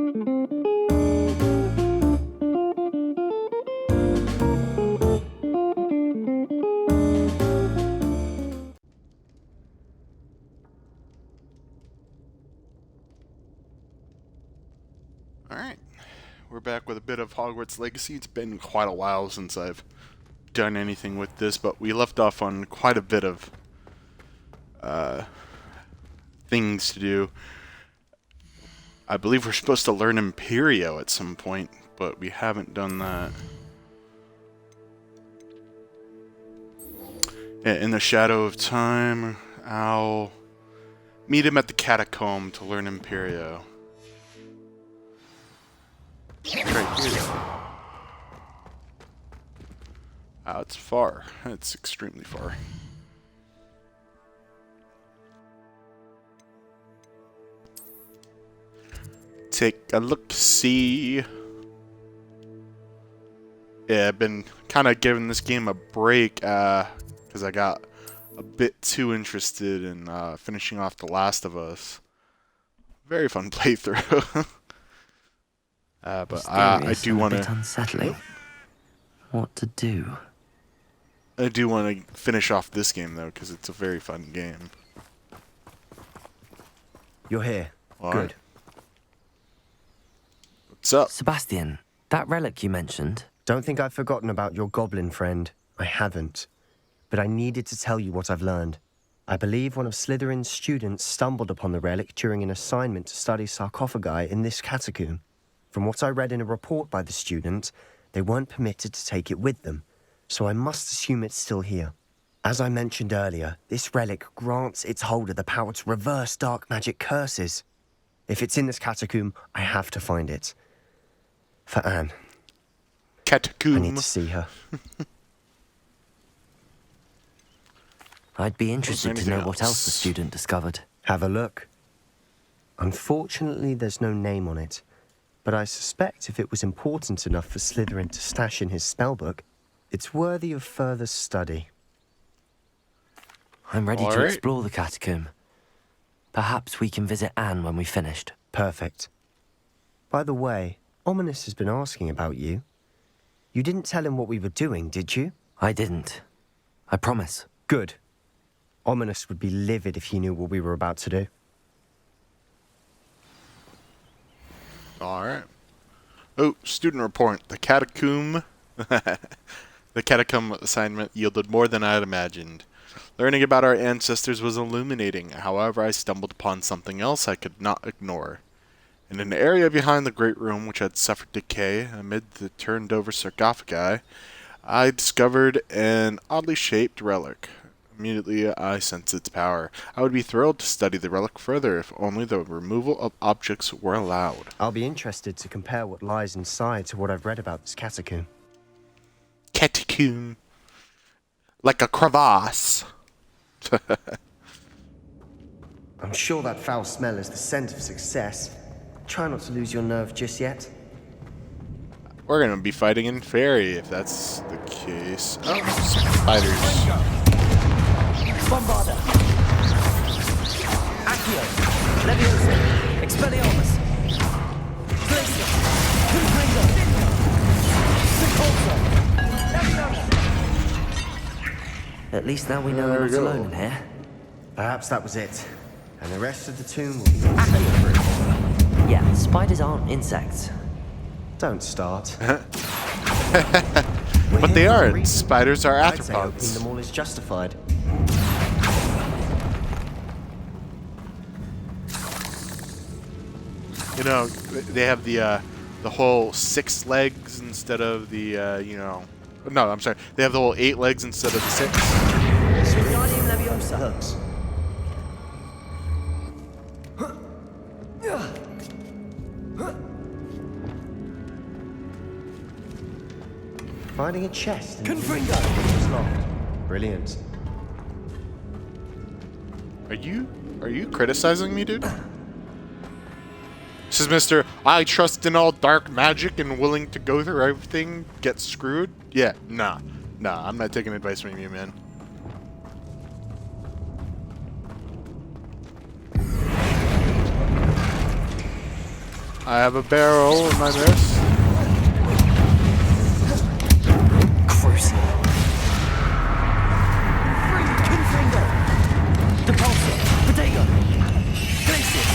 Alright, we're back with a bit of Hogwarts Legacy. It's been quite a while since I've done anything with this, but we left off on quite a bit of things to do. I believe we're supposed to learn Imperio at some point, but we haven't done that. In the Shadow of Time, I'll meet him at the Catacomb to learn Imperio. Right here. Wow, it's far. It's extremely far. Take a look-see. Yeah, I've been kind of giving this game a break because I got a bit too interested in finishing off The Last of Us. Very fun playthrough. But I do want to. Unsettling. What to do? I do want to finish off this game though, because it's a very fun game. You're here. All Good. right. What's up? Sebastian, that relic you mentioned. Don't think I've forgotten about your goblin friend. I haven't. But I needed to tell you what I've learned. I believe one of Slytherin's students stumbled upon the relic during an assignment to study sarcophagi in this catacomb. From what I read in a report by the student, they weren't permitted to take it with them, so I must assume it's still here. As I mentioned earlier, this relic grants its holder the power to reverse dark magic curses. If it's in this catacomb, I have to find it. For Anne. Catacomb. I need to see her. I'd be interested to know what else the student discovered. Have a look. Unfortunately, there's no name on it. But I suspect if it was important enough for Slytherin to stash in his spellbook, it's worthy of further study. I'm ready to explore the catacomb. Perhaps we can visit Anne when we've finished. Perfect. By the way, Ominous has been asking about you. You didn't tell him what we were doing, did you? I didn't. I promise. Good. Ominous would be livid if he knew what we were about to do. Alright. Oh, student report. The catacomb. The catacomb assignment yielded more than I had imagined. Learning about our ancestors was illuminating. However, I stumbled upon something else I could not ignore. In an area behind the great room which had suffered decay amid the turned-over sarcophagi, I discovered an oddly shaped relic. Immediately, I sensed its power. I would be thrilled to study the relic further if only the removal of objects were allowed. I'll be interested to compare what lies inside to what I've read about this catacomb. Catacomb. Like a crevasse. I'm sure that foul smell is the scent of success. Try not to lose your nerve just yet. We're gonna be fighting in Fairy if that's the case. Oh, spiders. Bombarda! Accio! Leviosa! Expelliarmus! Glacier! Confringo! Repulsor! At least now we know we're not alone in here. Perhaps that was it. And the rest of the tomb will be free. Yeah, spiders aren't insects. Don't start. But they are. Spiders are I'd say opening arthropods. them all is justified. You know, they have the whole 6 legs instead of the, you know... No, I'm sorry. They have the whole 8 legs instead of the 6. Wingardium Leviosa! Hooks. Finding a chest. Confringo! Brilliant. Are you criticizing me, dude? This is Mr. I trust in all dark magic and willing to go through everything, get screwed? Yeah, nah, I'm not taking advice from you, man. I have a barrel in my wrist. Crucial. Pinfinger. Depulsor. Bodega. Glacius.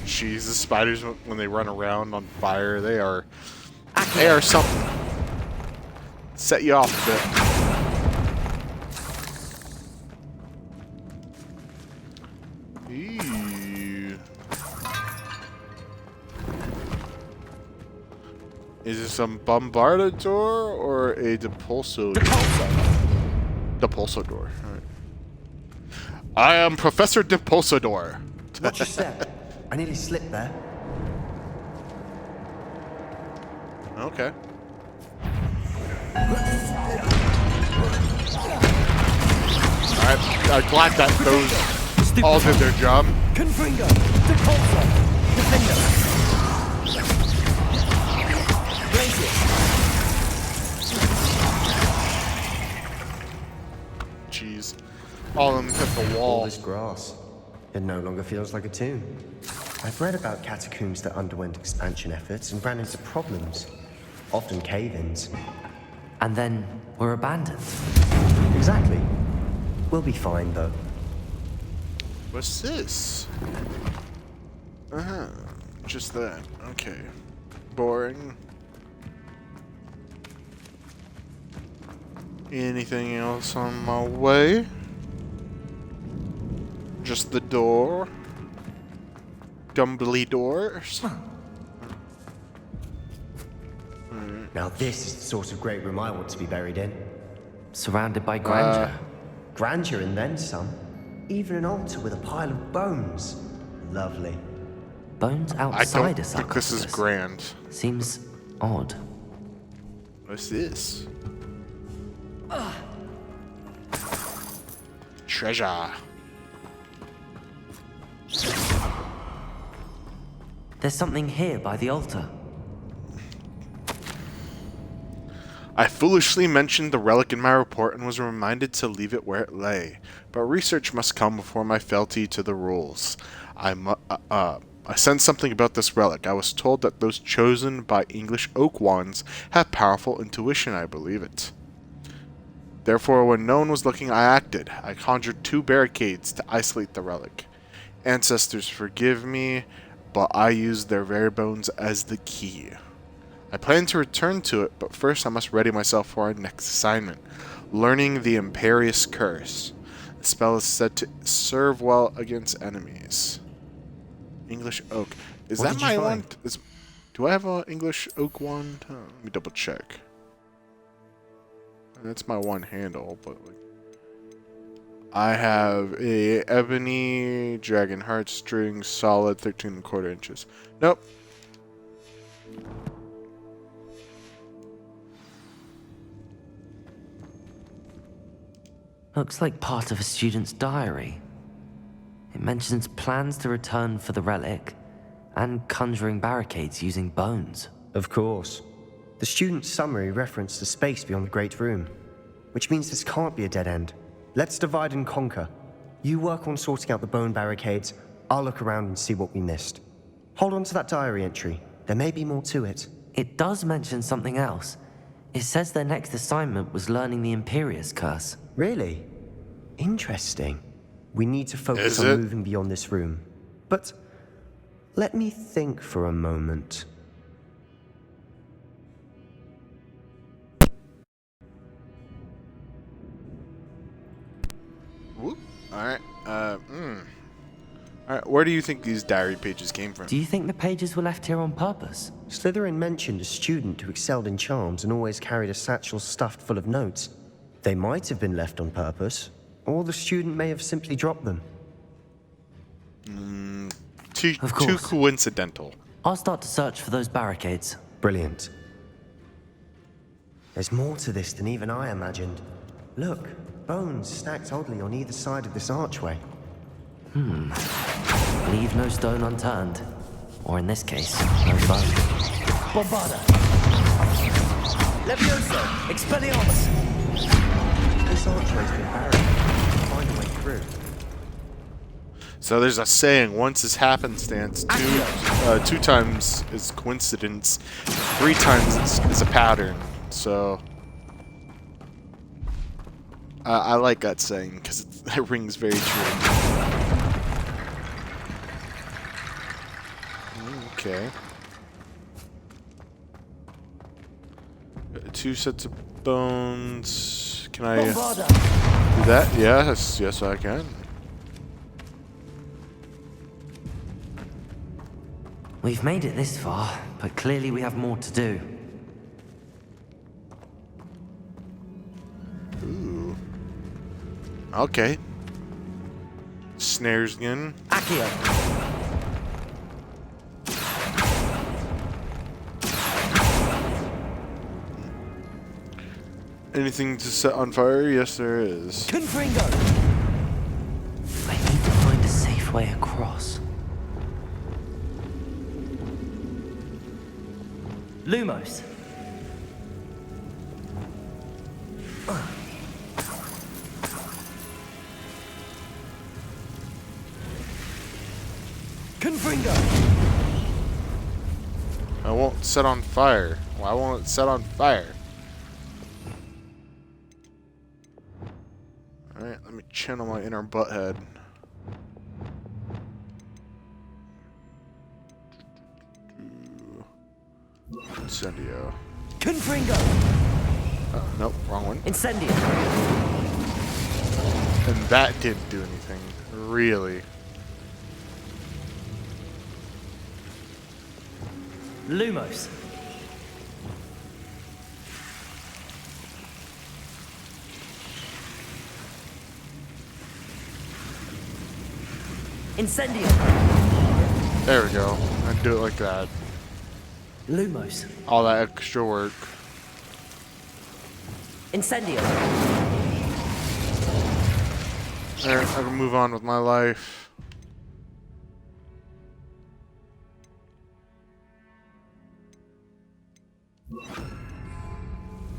Jeez, the spiders, when they run around on fire, they are something. Set you off a bit. Eee. Is this some Bombardador or a Depulso? Depulsador. Alright. I am Professor Depulsador. Watch your step. I nearly slipped there. Okay. Alright, I'm glad that those all did their job. Confringo. Depulsor. Defender. Glacius. Jeez. All of them hit the All wall. this grass. It no longer feels like a tomb. I've read about catacombs that underwent expansion efforts and ran into problems. Often cave-ins. And then were abandoned. Exactly. We'll be fine, though. What's this? Uh-huh. Just that. Okay. Boring. Anything else on my way? Just the door. Gumbly doors. Now this is the sort of great room I want to be buried in. Surrounded by grandeur. Grandeur and then some. Even an altar with a pile of bones. Lovely. Bones I outside don't a think this is sarcophagus. grand. Seems odd. What's this? Treasure. There's something here by the altar. I foolishly mentioned the relic in my report and was reminded to leave it where it lay. But research must come before my fealty to the rules. I sensed something about this relic. I was told that those chosen by English oak wands have powerful intuition. I believe it. Therefore, when no one was looking, I acted. I conjured 2 barricades to isolate the relic. Ancestors, forgive me, but I used their very bones as the key. I plan to return to it, but first I must ready myself for our next assignment. Learning the Imperious Curse. The spell is said to serve well against enemies. English Oak. Is What that did you my find? wand? Do I have an English Oak wand? Let me double check. That's my one handle, but like, I have a ebony dragon heartstring, solid 13¼ inches. Nope. Looks like part of a student's diary. It mentions plans to return for the relic and conjuring barricades using bones. Of course. The student's summary referenced the space beyond the Great Room, which means this can't be a dead end. Let's divide and conquer. You work on sorting out the bone barricades, I'll look around and see what we missed. Hold on to that diary entry. There may be more to it. It does mention something else. It says their next assignment was learning the Imperious Curse. Really? Interesting. We need to focus Is on it? moving beyond this room. But let me think for a moment. Whoop. Alright. Alright, where do you think these diary pages came from? Do you think the pages were left here on purpose? Slytherin mentioned a student who excelled in charms and always carried a satchel stuffed full of notes. They might have been left on purpose, or the student may have simply dropped them. Too Of course. coincidental. I'll start to search for those barricades. Brilliant. There's more to this than even I imagined. Look, bones stacked oddly on either side of this archway. Leave no stone unturned. Or in this case, no bone. Bombarda! Levioso! Expelliarmus! This archway's been barricaded. Find a way through. So there's a saying: once is happenstance, two times is coincidence, three times is a pattern. So I like that saying because it rings very true. Okay. 2 sets of bones. Can I do that? Yes, yes I can. We've made it this far, but clearly we have more to do. Ooh. Okay. Snares again. Accio! Anything to set on fire? Yes, there is. Confringo! I need to find a safe way across. Lumos. Confringo! I won't set on fire. Why won't it set on fire? Alright, let me channel my inner butthead. Incendio. Confringo! Nope, wrong one. Incendio! And that didn't do anything. Really. Lumos. Incendio! There we go. I'd do it like that. Lumos. All that extra work. Incendio! There, I can move on with my life.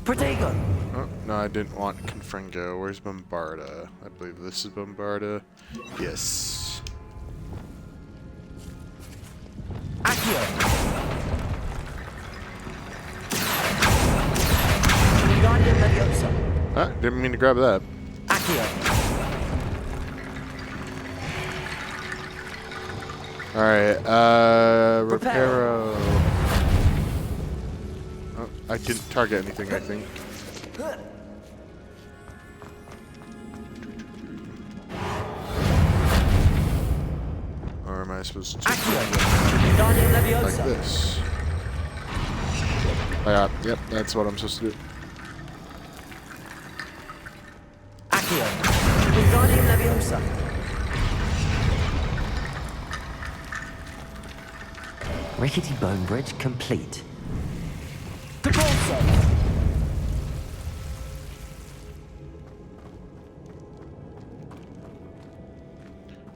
Protego! Oh, no, I didn't want Confringo. Where's Bombarda? I believe this is Bombarda. Yes. Accio! Wingardium Leviosa! Ah, didn't mean to grab that. Accio! Alright, Reparo. Reparo. Oh, I didn't target anything, I think. Or am I supposed to Accio! Wingardium like Leviosa! this? Yeah, yep, that's what I'm supposed to do. Accio! Wingardium Leviosa! Rickety bone bridge complete. Depulso!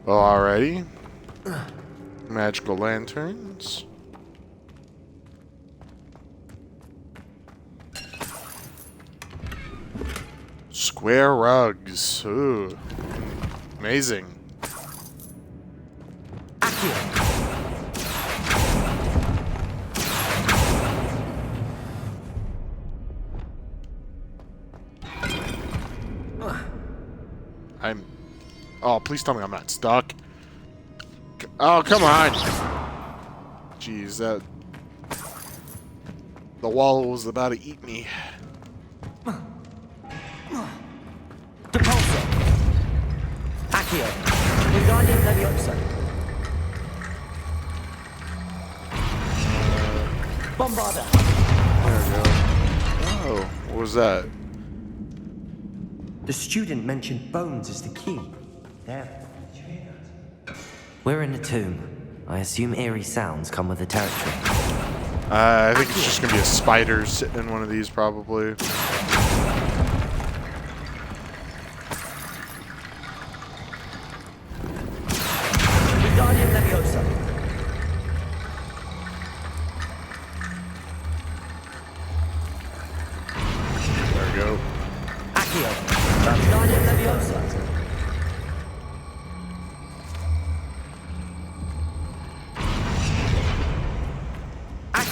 Well, alrighty. Magical lanterns. Square rugs. Ooh. Amazing. Accio! I'm... Oh, please tell me I'm not stuck. Oh, come on! Jeez, that... The wall was about to eat me. Depulso! Accio! Wingardium Leviosa! Bombarda! There we go. Oh, what was that? The student mentioned bones as the key. There. Did you hear that? We're in a tomb. I assume eerie sounds come with the territory. I think it's just gonna be a spider sitting in one of these, probably. Wingardium Leviosa! There we go. Accio! Wingardium Leviosa!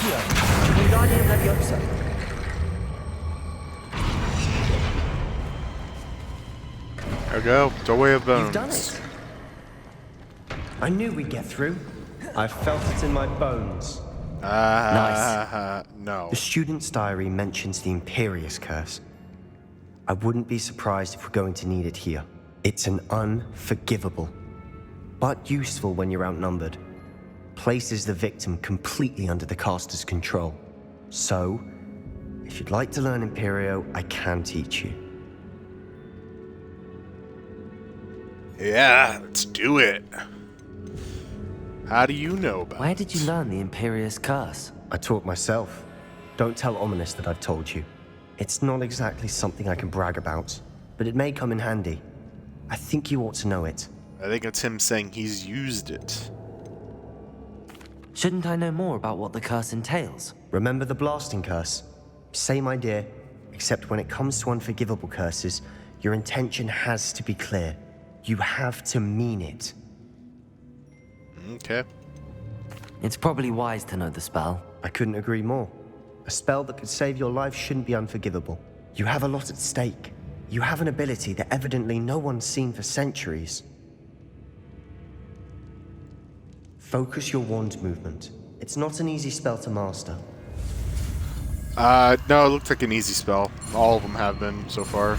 Accio! Wingardium Leviosa! There we go. Doorway of Bones. You've done it! I knew we'd get through. I felt it in my bones. No. The student's diary mentions the Imperius Curse. I wouldn't be surprised if we're going to need it here. It's an unforgivable, but useful when you're outnumbered. Places the victim completely under the caster's control. So, if you'd like to learn Imperio, I can teach you. Yeah, let's do it. How do you know about Where it? did you learn the Imperious Curse? I taught myself. Don't tell Ominous that I've told you. It's not exactly something I can brag about, but it may come in handy. I think you ought to know it. I think it's him saying he's used it. Shouldn't I know more about what the curse entails? Remember the blasting curse? Same idea, except when it comes to unforgivable curses, your intention has to be clear. You have to mean it. Okay. It's probably wise to know the spell. I couldn't agree more. A spell that could save your life shouldn't be unforgivable. You have a lot at stake. You have an ability that evidently no one's seen for centuries. Focus your wand movement. It's not an easy spell to master. No, it looked like an easy spell. All of them have been so far.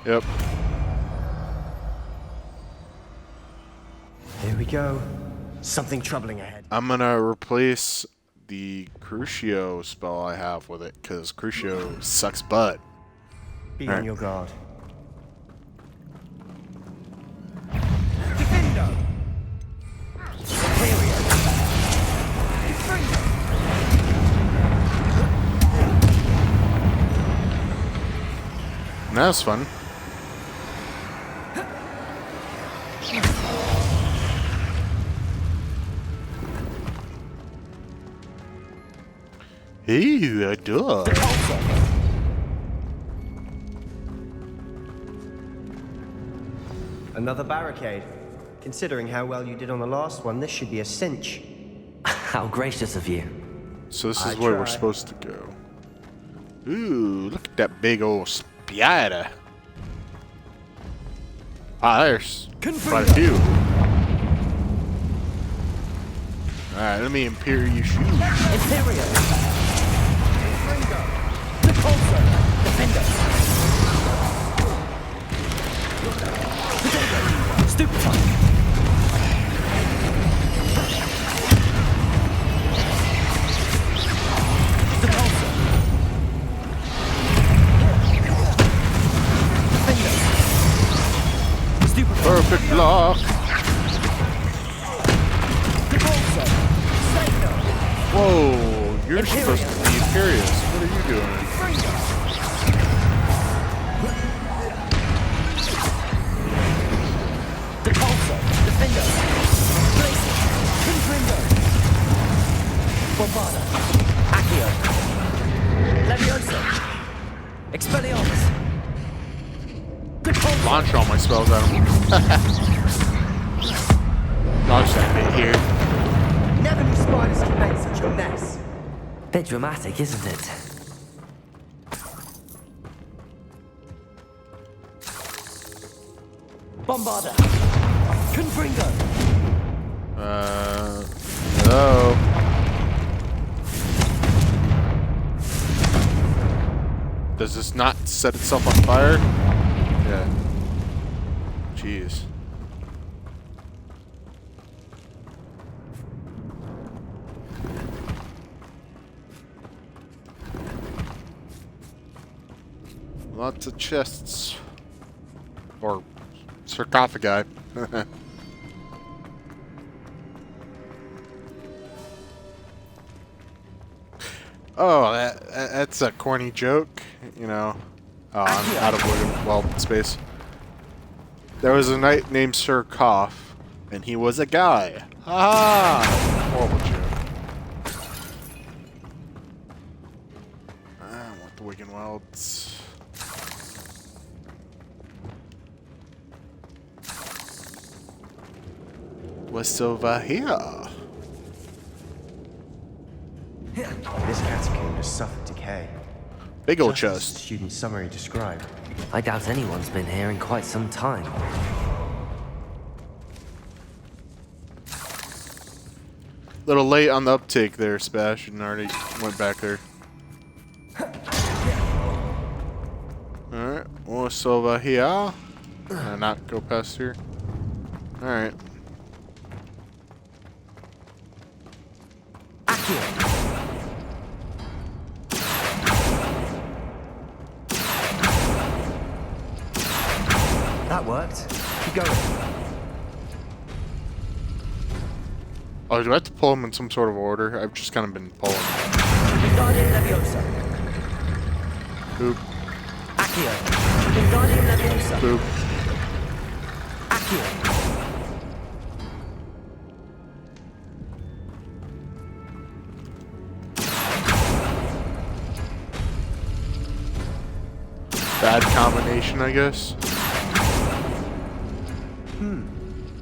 Yep. Here we go. Something troubling ahead. I'm gonna replace the Crucio spell I have with it, because Crucio sucks butt. Be All on right. your guard. And that was fun. Ew, a dog. Another barricade. Considering how well you did on the last one, this should be a cinch. How gracious of you. So this is I where we're tried. supposed to go. Ooh, look at that big old spider. Ah, there's quite a few. Alright, let me Imperial you shoot. Imperio! Stupefy! Perfect block. Whoa, you're supposed to be Imperious. What are you doing? Bombarda! Accio! Leviosa! Expelliarmus! Launch all my spells at him. Launch that bit here. Never knew spiders could make such a mess. Bit dramatic, isn't it? Bombarda! Confringo! Hello. Does this not set itself on fire? Yeah. Jeez. Lots of chests. Or sarcophagi. Oh, that's a corny joke, you know. Oh, I'm out of space. There was a knight named Sir Cough, and he was a guy. Ha ha! Horrible joke. I want the Wigan Wilds. What's over here? This catacomb has suffered decay. Big old Just as the chest. student summary described. I doubt anyone's been here in quite some time. Little late on the uptake there, Sebastian. Already went back there. Alright, what's over here? Can I not go past here? Alright. That worked. Keep going. Oh, do I have to pull them in some sort of order? I've just kind of been pulling. Wingardium Leviosa. Boop, Accio. Wingardium Leviosa. boop. Accio. Bad combination, I guess.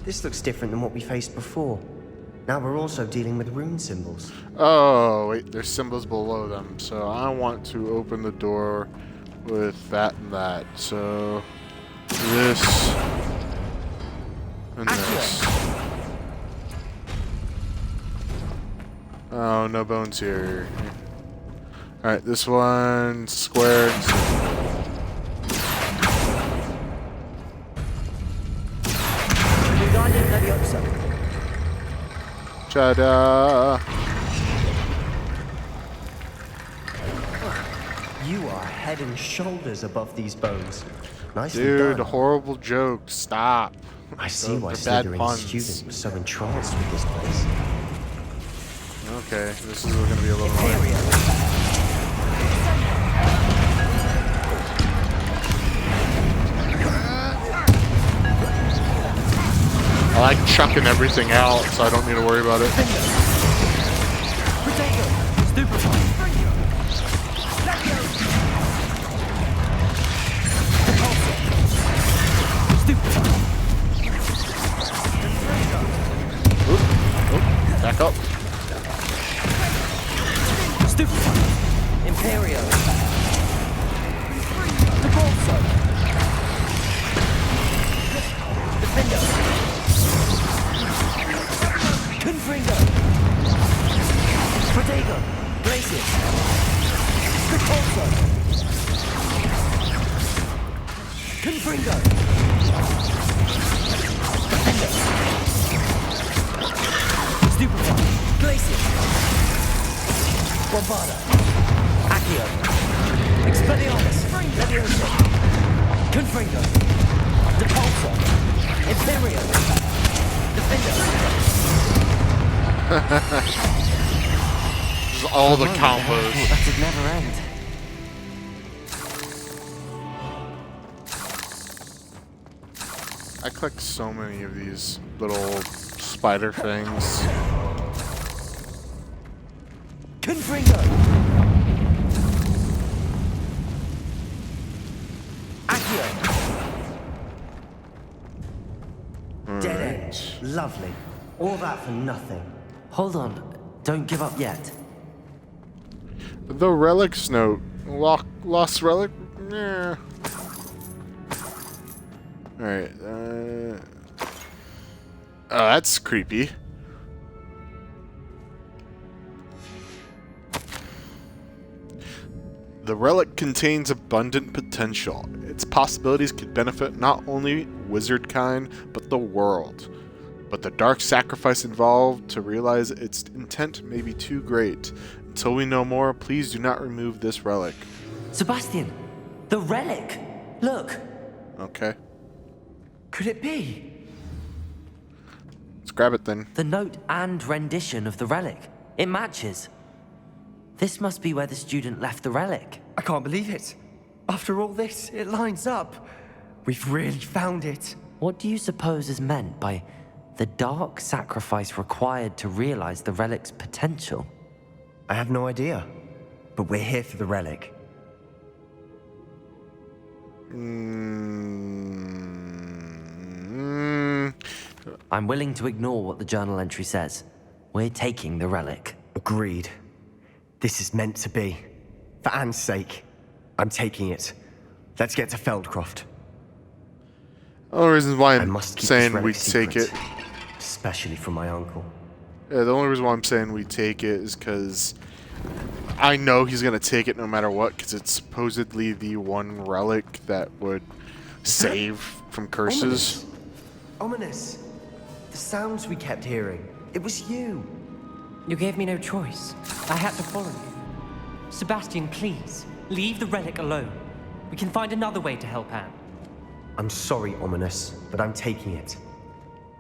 This looks different than what we faced before. Now we're also dealing with rune symbols. Oh, wait, there's symbols below them. So I want to open the door with that and that. So this and this. Oh, no bones here. Alright, this one square and circle. Wingardium Leviosa. Ta-da! You are head and shoulders above these bones. Nicely Dude, done. horrible joke. Stop. I see why They're bad Slytherin's puns. student was so entranced with this place. Okay, this is going to be a little annoying. I like chucking everything out, so I don't need to worry about it. Back up. Imperio. Repulso. Defender. Confringo. Protego. Braces. Repulso. Confringo. Defender. Stupefy. Glacier. Bombarda. Accio. Expelliarmus. Leviosa. Confringo. Depulso. Imperio. Defender. Just all the I combos. thought that would never end. I collect so many of these little spider things. Confringo. Accio. Dead end. Lovely. All that for nothing. Hold on. Don't give up yet. The relics note. Lost relic? Yeah. Alright, oh, that's creepy. The relic contains abundant potential. Its possibilities could benefit not only wizard kind, but the world. But the dark sacrifice involved to realize its intent may be too great. Until we know more, please do not remove this relic. Sebastian, the relic. Look. Okay, Could it be? let's grab it then. The note and rendition of the relic. It matches. This must be where the student left the relic. I can't believe it. After all this, it lines up. We've really found it. What do you suppose is meant by the dark sacrifice required to realize the relic's potential? I have no idea. But we're here for the relic. I'm willing to ignore what the journal entry says. We're taking the relic. Agreed. This is meant to be. For Anne's sake, I'm taking it. Let's get to Feldcroft. The only reason why I I'm must keep this saying relic we take it. secret, especially from my uncle. Yeah, the only reason why I'm saying we take it is because I know he's gonna take it no matter what, because it's supposedly the one relic that would save from curses. Ominous. The sounds we kept hearing. It was you. You gave me no choice. I had to follow you. Sebastian, please, leave the relic alone. We can find another way to help Anne. I'm sorry, Ominous, but I'm taking it.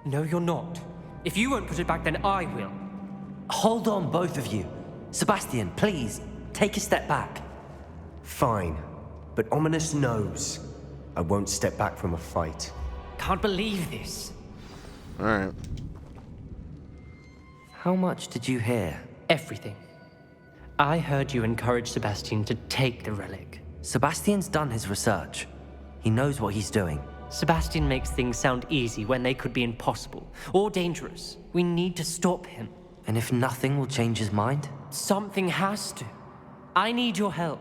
No, you're not. If you won't put it back, then I will. Hold on, both of you. Sebastian, please, take a step back. Fine, but Ominous knows I won't step back from a fight. Can't believe this. Alright. How much did you hear? Everything. I heard you encourage Sebastian to take the relic. Sebastian's done his research. He knows what he's doing. Sebastian makes things sound easy when they could be impossible or dangerous. We need to stop him. And if nothing will change his mind? Something has to. I need your help.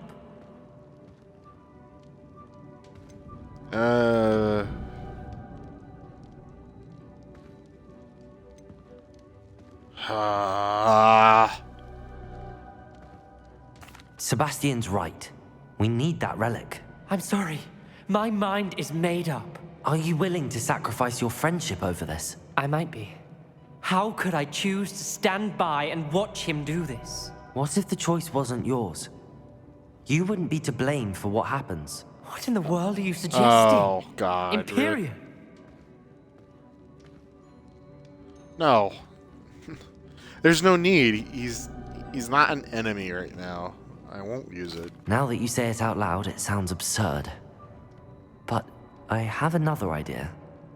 Sebastian's right. We need that relic. I'm sorry. My mind is made up. Are you willing to sacrifice your friendship over this? I might be. How could I choose to stand by and watch him do this? What if the choice wasn't yours? You wouldn't be to blame for what happens. What in the world are you suggesting? Oh, God. Imperium. Really? No. There's no need. He's not an enemy right now. I won't use it. Now that you say it out loud, it sounds absurd. But I have another idea.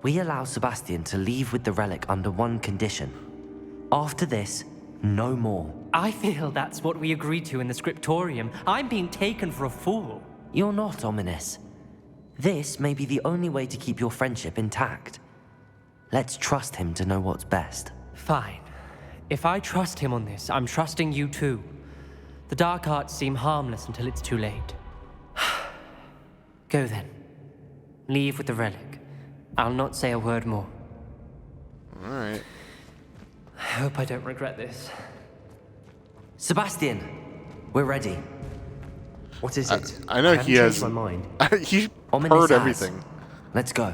We allow Sebastian to leave with the relic under one condition. After this, no more. I feel that's what we agreed to in the scriptorium. I'm being taken for a fool. You're not, Ominous. This may be the only way to keep your friendship intact. Let's trust him to know what's best. Fine. If I trust him on this, I'm trusting you too. The dark arts seem harmless until it's too late. Go then. Leave with the relic. I'll not say a word more. Alright. I hope I don't regret this. Sebastian, we're ready. What is it? I know haven't he changed has. my mind. He Ominous heard has. everything. Let's go.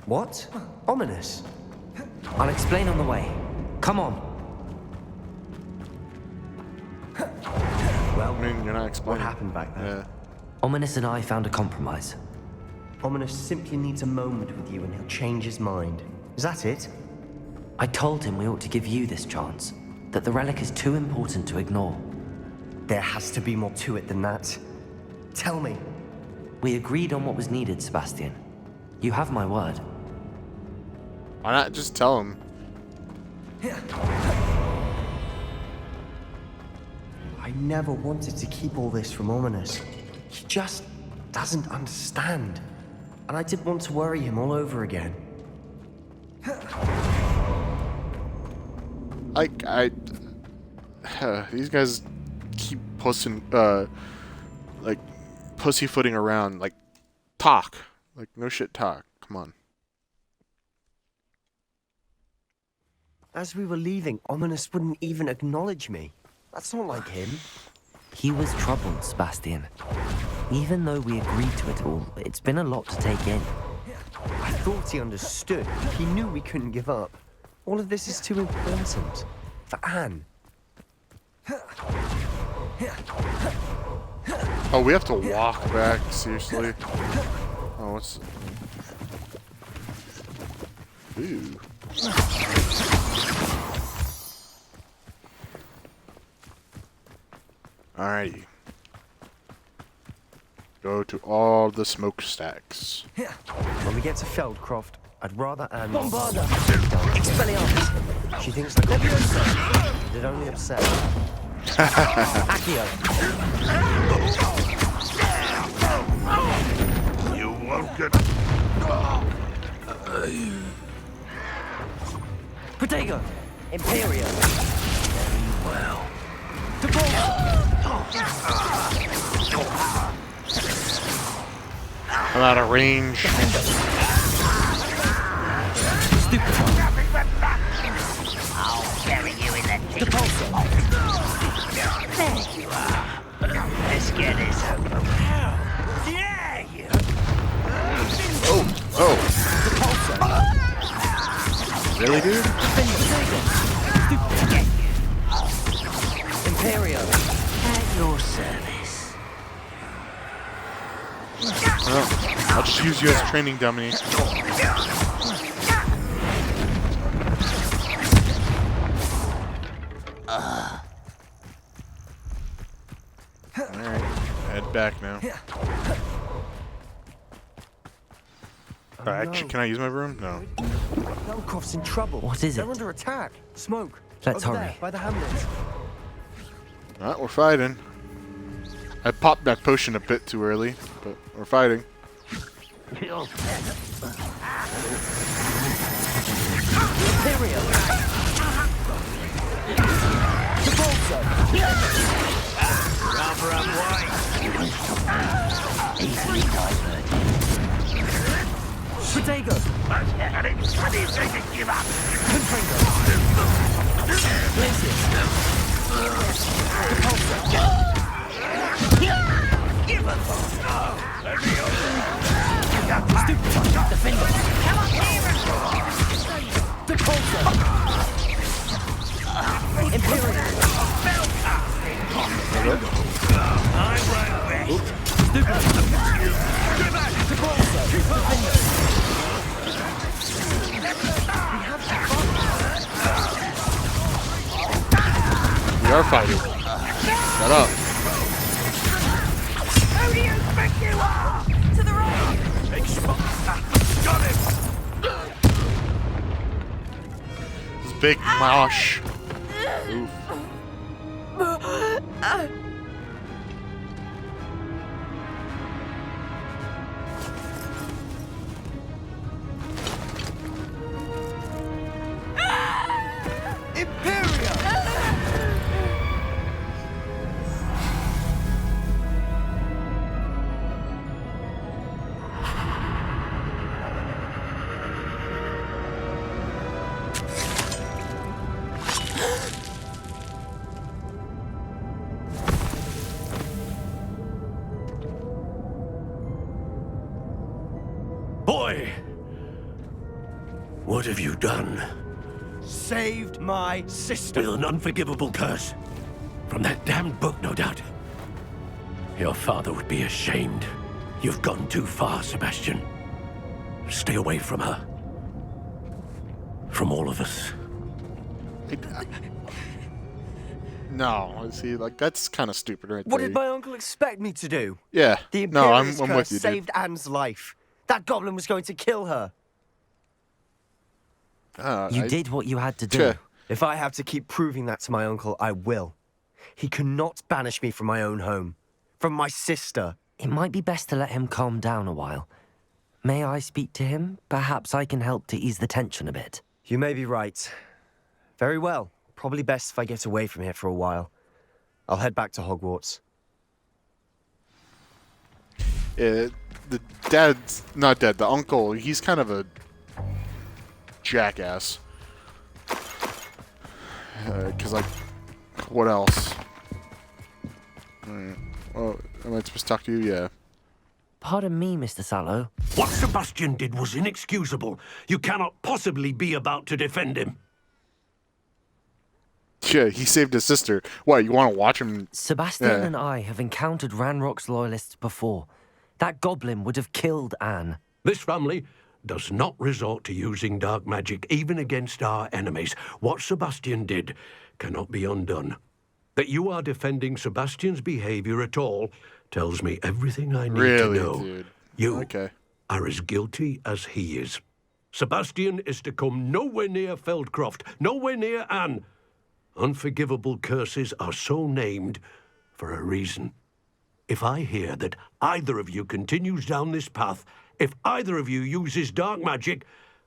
What? Ominous? I'll explain on the way. Come on. Well, I mean, you're not what explaining. happened back there? Yeah. Ominous and I found a compromise. Ominous simply needs a moment with you and he'll change his mind. Is that it? I told him we ought to give you this chance, that the relic is too important to ignore. There has to be more to it than that. Tell me. We agreed on what was needed, Sebastian. You have my word. Why not just tell him? I never wanted to keep all this from Ominous. He just doesn't understand. And I didn't want to worry him all over again. These guys keep pussyfooting around. Like, talk. Like, no shit, talk. Come on. As we were leaving, Ominous wouldn't even acknowledge me. That's not like him. He was troubled, Sebastian. Even though we agreed to it all, it's been a lot to take in. I thought he understood. He knew we couldn't give up. All of this is too important. For Anne. Oh, we have to walk back? Seriously? Oh, what's... Ooh. Alrighty. Go to all the smokestacks. When we get to Feldcroft, I'd rather Anne... Bombarda! Expelliarmus! She thinks like Leviosa. Did only upset her. Accio! You won't get... Protego! Imperial! Well. I'm out of range. I'll bury you in the deep. There you are. Let's get this over. How dare you? Oh. Really, dude? Imperial! At your service. Well, I'll just use you as a training dummy. Alright, head back now. Actually, can I use my room? No. Belkoff's in trouble. What is They're it? under attack. Smoke. Let's Over hurry. there, by the hamlet. Alright, we're fighting. I popped that potion a bit too early, but we're fighting. Imperial! Rather unwise. Easily diverted. Protego! What do you think to give up? Give up. Let me over. Defender! Come on, hero. Imperial! I'm right back. We are fighting. Shut up. Who do you think you are? To the right. Big spot. Got him. This big mosh. Oof. Boy! What have you done? Saved my sister. With an unforgivable curse. From that damned book, no doubt. Your father would be ashamed. You've gone too far, Sebastian. Stay away from her. From all of us. No, see, like, that's kind of stupid right What there. did my uncle expect me to do? Yeah. The No, I'm Imperialist with curse you, dude. saved Anne's life. That goblin was going to kill her. You did what you had to do. Sure. If I have to keep proving that to my uncle, I will. He cannot banish me from my own home. From my sister. It might be best to let him calm down a while. May I speak to him? Perhaps I can help to ease the tension a bit. You may be right. Very well. Probably best if I get away from here for a while. I'll head back to Hogwarts. Yeah, the dad's not dead. The uncle, he's kind of a jackass. Cause like, what else? Alright. Oh, am I supposed to talk to you? Yeah. Pardon me, Mr. Sallow. What Sebastian did was inexcusable. You cannot possibly be about to defend him. Yeah, he saved his sister. What, you want to watch him? Sebastian Yeah. and I have encountered Ranrock's loyalists before. That goblin would have killed Anne. This family does not resort to using dark magic even against our enemies. What Sebastian did cannot be undone. That you are defending Sebastian's behavior at all tells me everything I need Really, to know. dude? You Okay. are as guilty as he is. Sebastian is to come nowhere near Feldcroft, nowhere near Anne. Unforgivable curses are so named for a reason. If I hear that either of you continues down this path, if either of you uses dark magic,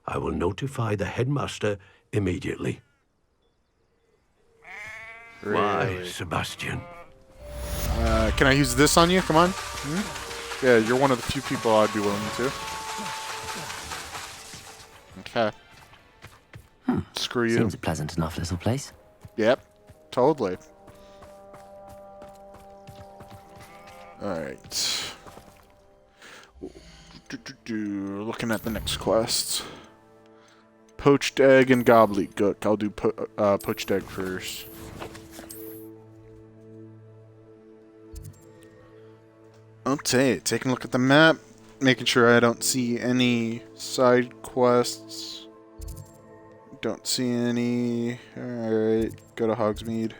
I will notify the headmaster immediately. Why, Sebastian? Can I use this on you? Come on. Hmm? Yeah, you're one of the few people I'd be willing to. Okay. Screw you. Seems a pleasant enough little place. Yep. Totally. Alright. Looking at the next quest. Poached egg and gobbledygook. I'll do poached egg first. Okay, taking a look at the map, making sure I don't see any side quests. Don't see any. Alright, go to Hogsmeade.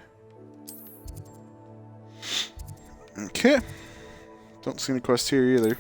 Okay. Don't see any quests here either.